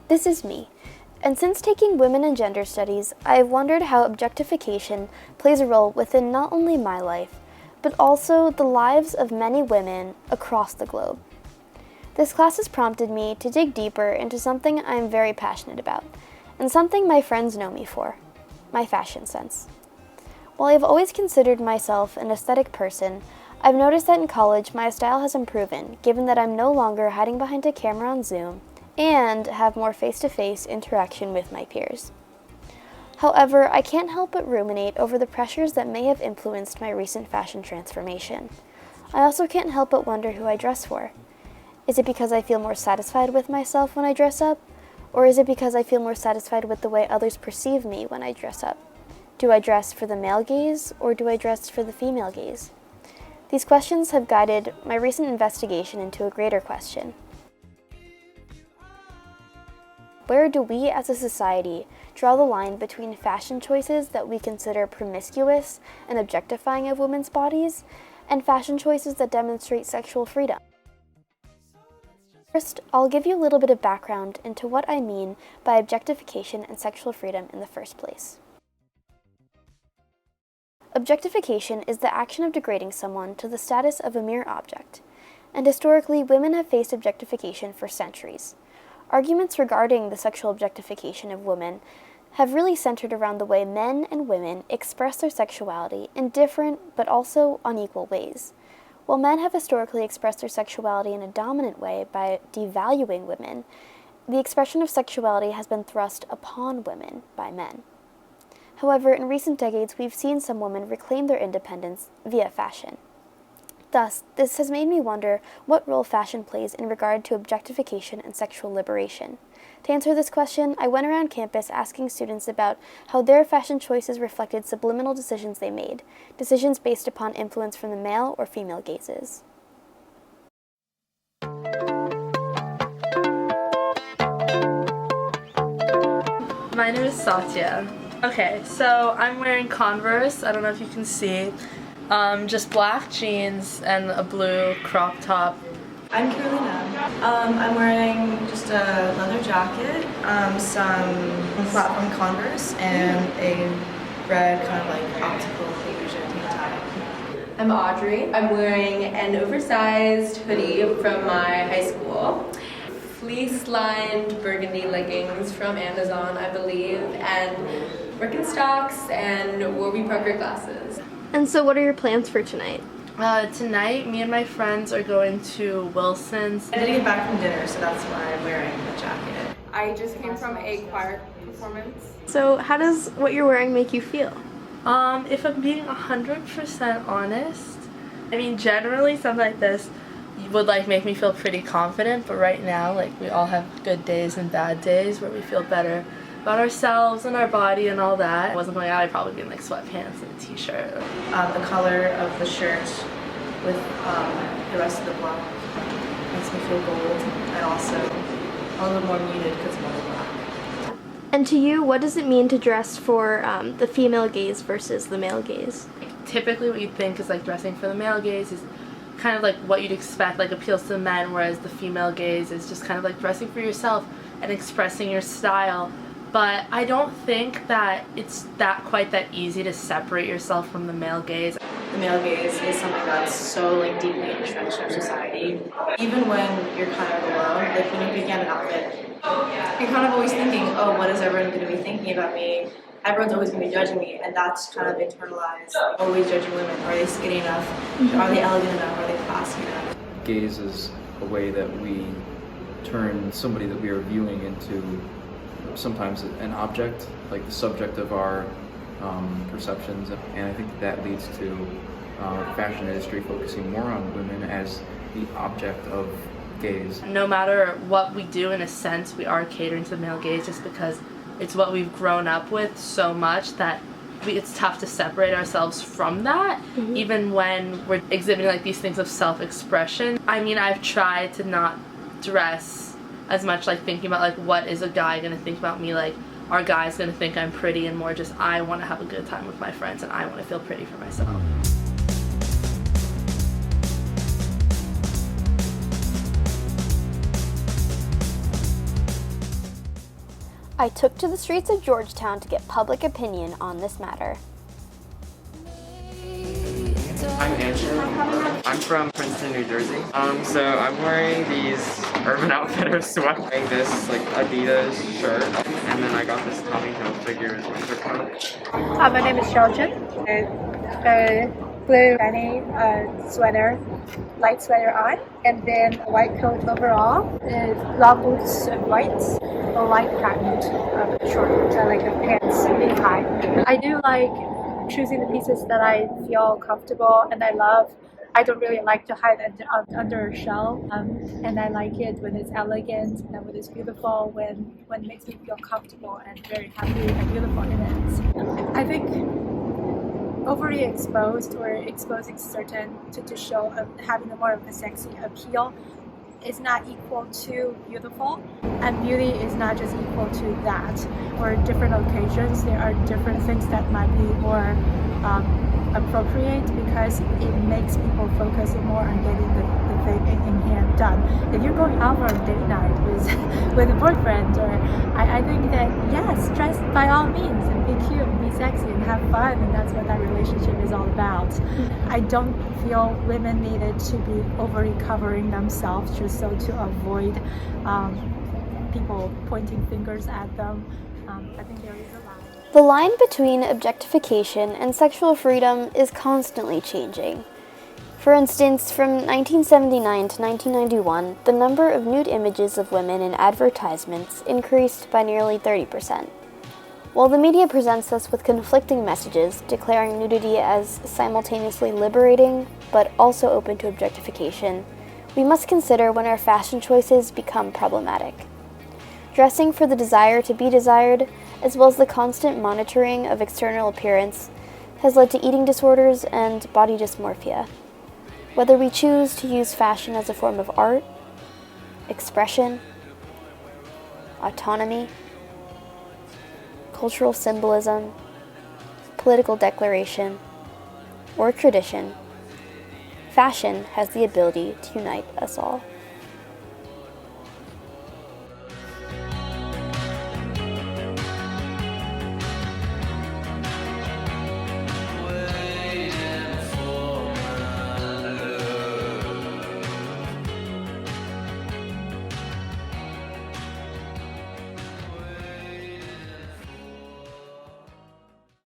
This is me. And since taking women and gender studies, I've wondered how objectification plays a role within not only my life, but also the lives of many women across the globe. This class has prompted me to dig deeper into something I'm very passionate about, and something my friends know me for, my fashion sense. While I've always considered myself an aesthetic person, I've noticed that in college my style has improved, given that I'm no longer hiding behind a camera on Zoom and have more face-to-face interaction with my peers. However, I can't help but ruminate over the pressures that may have influenced my recent fashion transformation. I also can't help but wonder who I dress for. Is it because I feel more satisfied with myself when I dress up? Or is it because I feel more satisfied with the way others perceive me when I dress up? Do I dress for the male gaze, or do I dress for the female gaze? These questions have guided my recent investigation into a greater question. Where do we as a society draw the line between fashion choices that we consider promiscuous and objectifying of women's bodies, and fashion choices that demonstrate sexual freedom? First, I'll give you a little bit of background into what I mean by objectification and sexual freedom in the first place. Objectification is the action of degrading someone to the status of a mere object, and historically, women have faced objectification for centuries. Arguments regarding the sexual objectification of women have really centered around the way men and women express their sexuality in different but also unequal ways. While men have historically expressed their sexuality in a dominant way by devaluing women, the expression of sexuality has been thrust upon women by men. However, in recent decades, we've seen some women reclaim their independence via fashion. Thus, this has made me wonder what role fashion plays in regard to objectification and sexual liberation. To answer this question, I went around campus asking students about how their fashion choices reflected subliminal decisions they made, decisions based upon influence from the male or female gazes. My name is Satya. Okay, so I'm wearing Converse, I don't know if you can see, just black jeans and a blue crop top. I'm Carolina. I'm wearing just a leather jacket, some platform Converse, and a red kind of like optical illusion tank top. I'm Audrey. I'm wearing an oversized hoodie from my high school, fleece-lined burgundy leggings from Amazon, I believe, and Birkenstocks and Warby Parker glasses. And so what are your plans for tonight? Tonight, me and my friends are going to Wilson's. I didn't get back from dinner, so that's why I'm wearing the jacket. I just came from a choir performance. So how does what you're wearing make you feel? If I'm being 100% honest, I mean, generally something like this would make me feel pretty confident, but right now, we all have good days and bad days where we feel better about ourselves and our body and all that. If I wasn't going out, I'd probably be in sweatpants and a t-shirt. The color of the shirt with the rest of the black makes me feel gold, and also a little more muted because I'm all black. And to you, what does it mean to dress for the female gaze versus the male gaze? Typically what you'd think is dressing for the male gaze is kind of what you'd expect, appeals to men, whereas the female gaze is just kind of dressing for yourself and expressing your style. But I don't think that it's quite that easy to separate yourself from the male gaze. The male gaze is something that's so deeply entrenched in our society. Even when you're kind of alone, when you're picking out an outfit, you're kind of always thinking, oh, what is everyone going to be thinking about me? Everyone's always going to be judging me, and that's kind of internalized. Always judging women. Are they skinny enough? Are they elegant enough? Are they classy enough? Gaze is a way that we turn somebody that we are viewing into sometimes an object, the subject of our perceptions, and I think that leads to the fashion industry focusing more on women as the object of gaze. No matter what we do, in a sense, we are catering to the male gaze just because it's what we've grown up with so much that it's tough to separate ourselves from that, even when we're exhibiting these things of self-expression. I mean, I've tried to not dress as much thinking about what is a guy gonna think about me, are guys gonna think I'm pretty, and more just I want to have a good time with my friends and I want to feel pretty for myself. I took to the streets of Georgetown to get public opinion on this matter. I'm Andrew. I'm from Princeton, New Jersey. So I'm wearing these Urban Outfitters sweats, wearing this like Adidas shirt, and then I got this Tommy Hilfiger winter coat. My name is Sheldon. A blue granny sweater, light sweater on, and then a white coat overall, with long boots and white, a light patterned short, like a pants, mid high. I do like choosing the pieces that I feel comfortable and I love. I don't really like to hide under a shell, and I like it when it's elegant and when it's beautiful, when it makes me feel comfortable and very happy and beautiful in it. I think overly exposed or exposing certain to show having more of a sexy appeal is not equal to beautiful, and beauty is not just equal to that. For different occasions, there are different things that might be more appropriate because it makes people focus more on getting the thing in hand done. If you're going out for a date night with a boyfriend, or I think that yes, dress by all means and be cute and be sexy and have fun, and that's what that relationship is all about. I don't feel women needed to be overly covering themselves just so to avoid people pointing fingers at them. I think there is a line. The line between objectification and sexual freedom is constantly changing. For instance, from 1979 to 1991, the number of nude images of women in advertisements increased by nearly 30%. While the media presents us with conflicting messages declaring nudity as simultaneously liberating but also open to objectification, we must consider when our fashion choices become problematic. Dressing for the desire to be desired, as well as the constant monitoring of external appearance, has led to eating disorders and body dysmorphia. Whether we choose to use fashion as a form of art, expression, autonomy, cultural symbolism, political declaration, or tradition, fashion has the ability to unite us all.